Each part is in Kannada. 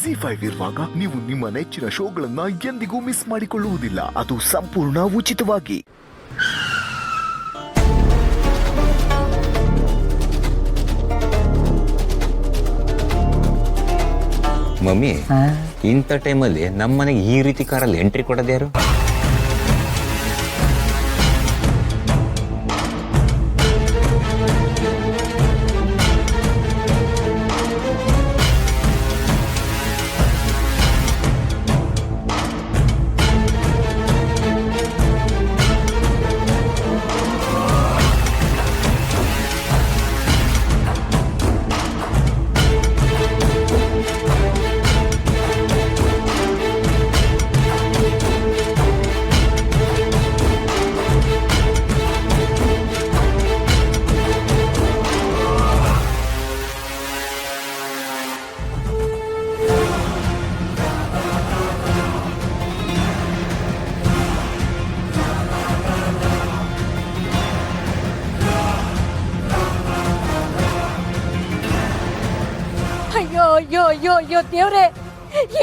ZEE5 ಇರುವಾಗ ನೀವು ನಿಮ್ಮ ನೆಚ್ಚಿನ ಶೋಗಳನ್ನ ಎಂದಿಗೂ ಮಿಸ್ ಮಾಡಿಕೊಳ್ಳುವುದಿಲ್ಲ. ಅದು ಸಂಪೂರ್ಣ ಉಚಿತವಾಗಿ. ಮಮ್ಮಿ, ಇಂಥ ಟೈಮಲ್ಲಿ ನಮ್ಮನೆಗೆ ಈ ರೀತಿ ಕಾರಲ್ಲಿ ಎಂಟ್ರಿ ಕೊಡೋದು ಯಾರು? ಅಯ್ಯೋ ಅಯ್ಯೋ ಅಯ್ಯೋ ಅಯ್ಯೋ ದೇವ್ರೆ,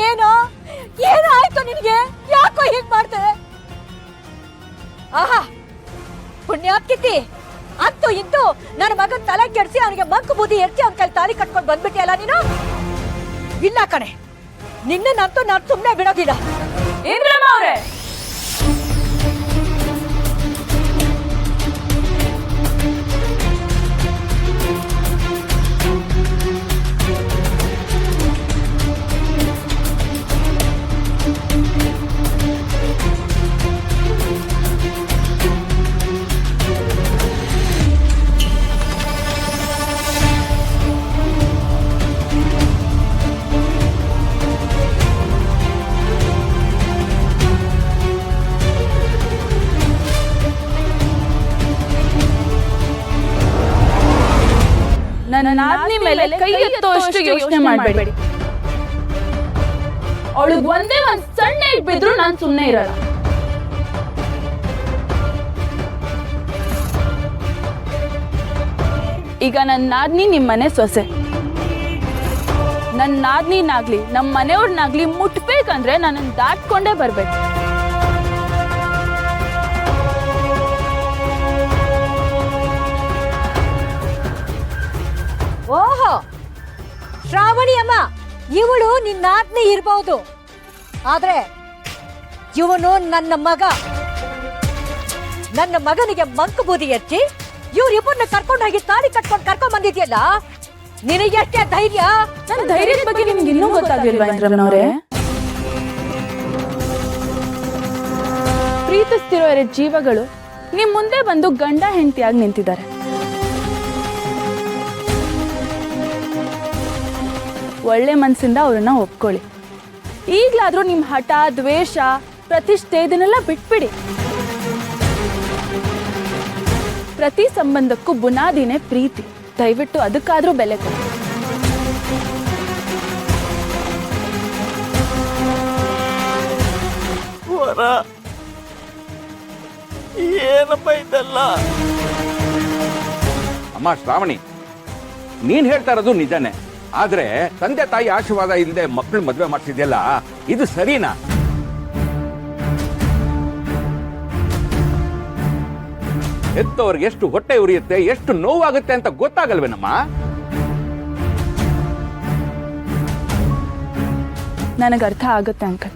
ಏನೋ ಏನೋ ಆಯ್ತು ನಿನಗೆ? ಯಾಕೋ ಹೀಗ್ ಮಾಡ್ದೆ? ಆಹಾ ಪುಣ್ಯಾತ್ಕಿತಿ, ಅಂತೂ ಇಂತೂ ನನ್ನ ಮಗನ್ ತಲೆ ಕೆಡ್ಸಿ ಅವನಿಗೆ ಮಂಕು ಬೂದಿ ಎರ್ಚಿ ಅವನ ಕೈ ತಾಳಿ ಕಟ್ಕೊಂಡು ಬಂದ್ಬಿಟ್ಟಿಯಲ್ಲ ನೀನು. ಇಲ್ಲ ಕಣೆ, ನಿನ್ನಂತೂ ನಾನು ಸುಮ್ಮನೆ ಬಿಡೋದಿಲ್ಲ. ಇಂದ್ರಮ್ಮ ಅವ್ರೆ, ನನ್ನ ನಾದ್ನಿ ಮೇಲೆ ಕೈ ಎತ್ತುವಷ್ಟು ಯೋಚನೆ ಮಾಡಬೇಡಿ. ಅವಳಿಗೆ ಒಂದೇ ಒಂದ್ ಸಣ್ಣ ಬಿದ್ರು ನಾನು ಸುಮ್ಮನೆ ಇರಲ್ಲ. ಈಗ ನನ್ನ ನಾದ್ನಿ ನಿಮ್ಮ ಮನೆ ಸೊಸೆ. ನನ್ನ ನಾದ್ನಿನಾಗ್ಲಿ ನಮ್ಮ ಮನೆಯವ್ರನ್ನಾಗ್ಲಿ ಮುಟ್ಬೇಕಂದ್ರೆ ನನ್ನ ದಾಟ್ಕೊಂಡೇ ಬರ್ಬೇಕು. ಓಹೋ ಶ್ರಾವಣಿ ಅಮ್ಮ, ಇವಳು ನಿನ್ನ ಆತ್ಮಿ ಇರಬಹುದು, ಆದ್ರೆ ಇವನು ನನ್ನ ಮಗ. ನನ್ನ ಮಗನಿಗೆ ಮಂಕು ಬೂದಿ ಎಚ್ಚಿ ಇವ್ರಿಬ್ಬರನ್ನ ಕರ್ಕೊಂಡು ಹೋಗಿ ತಾಳಿ ಕರ್ಕೊಂಡ್ ಬಂದಿದ್ಯಲ್ಲ, ನಿನಗೆ ಎಷ್ಟೇ ಧೈರ್ಯ? ನನ್ನ ಧೈರ್ಯದ ಬಗ್ಗೆ ನಿಮ್ಗೆ ಇನ್ನೂ ಗೊತ್ತಾಗ್ಲಿಲ್ವಾ ಇಂದ್ರಮ್ಮನವ್ರೆ? ಪ್ರೀತಿಸ್ತಿರೋ ಎರಡು ಜೀವಗಳು ನಿಮ್ ಮುಂದೆ ಬಂದು ಗಂಡ ಹೆಂಡತಿಯಾಗಿ ನಿಂತಿದ್ದಾರೆ. ಒಳ್ಳೆ ಮನಸ್ಸಿಂದ ಅವ್ರನ್ನ ಒಪ್ಕೊಳ್ಳಿ. ಈಗ್ಲಾದ್ರೂ ನಿಮ್ ಹಠ, ದ್ವೇಷ, ಪ್ರತಿಷ್ಠೆ ಇದನ್ನೆಲ್ಲ ಬಿಟ್ಬಿಡಿ. ಪ್ರತಿ ಸಂಬಂಧಕ್ಕೂ ಬುನಾದಿನೇ ಪ್ರೀತಿ. ದಯವಿಟ್ಟು ಅದಕ್ಕಾದ್ರೂ ಬೆಲೆ ಕೊಡಿ. ಏನಪ್ಪ ಇದೆಲ್ಲ? ಅಮ್ಮ ಶ್ರಾವಣಿ, ನೀನ್ ಹೇಳ್ತಾ ಇರೋದು ನಿಜಾನೇ. ಆದ್ರೆ ತಂದೆ ತಾಯಿ ಆಶೀರ್ವಾದ ಇಲ್ಲದೆ ಮಕ್ಕಳು ಮದುವೆ ಮಾಡ್ತಿದ್ಯಲ್ಲ, ಇದು ಸರಿನಾ? ಹೆತ್ತವ್ರಿಗೆ ಎಷ್ಟು ಹೊಟ್ಟೆ ಉರಿಯುತ್ತೆ, ಎಷ್ಟು ನೋವಾಗುತ್ತೆ ಅಂತ ಗೊತ್ತಾಗಲ್ವೇನಮ್ಮ? ನನಗೆ ಅರ್ಥ ಆಗುತ್ತೆ ಅಂಕಲ್.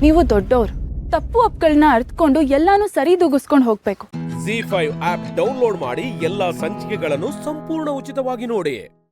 ನೀವು ದೊಡ್ಡವರು, ತಪ್ಪು ಒಪ್ಗಳನ್ನ ಅರ್ಥಕೊಂಡು ಎಲ್ಲಾನು ಸರಿದೂಗಿಸ್ಕೊಂಡು ಹೋಗ್ಬೇಕು. ZEE5 ಆಪ್ ಡೌನ್ಲೋಡ್ ಮಾಡಿ ಎಲ್ಲಾ ಸಂಚಿಕೆಗಳನ್ನು ಸಂಪೂರ್ಣ ಉಚಿತವಾಗಿ ನೋಡಿ.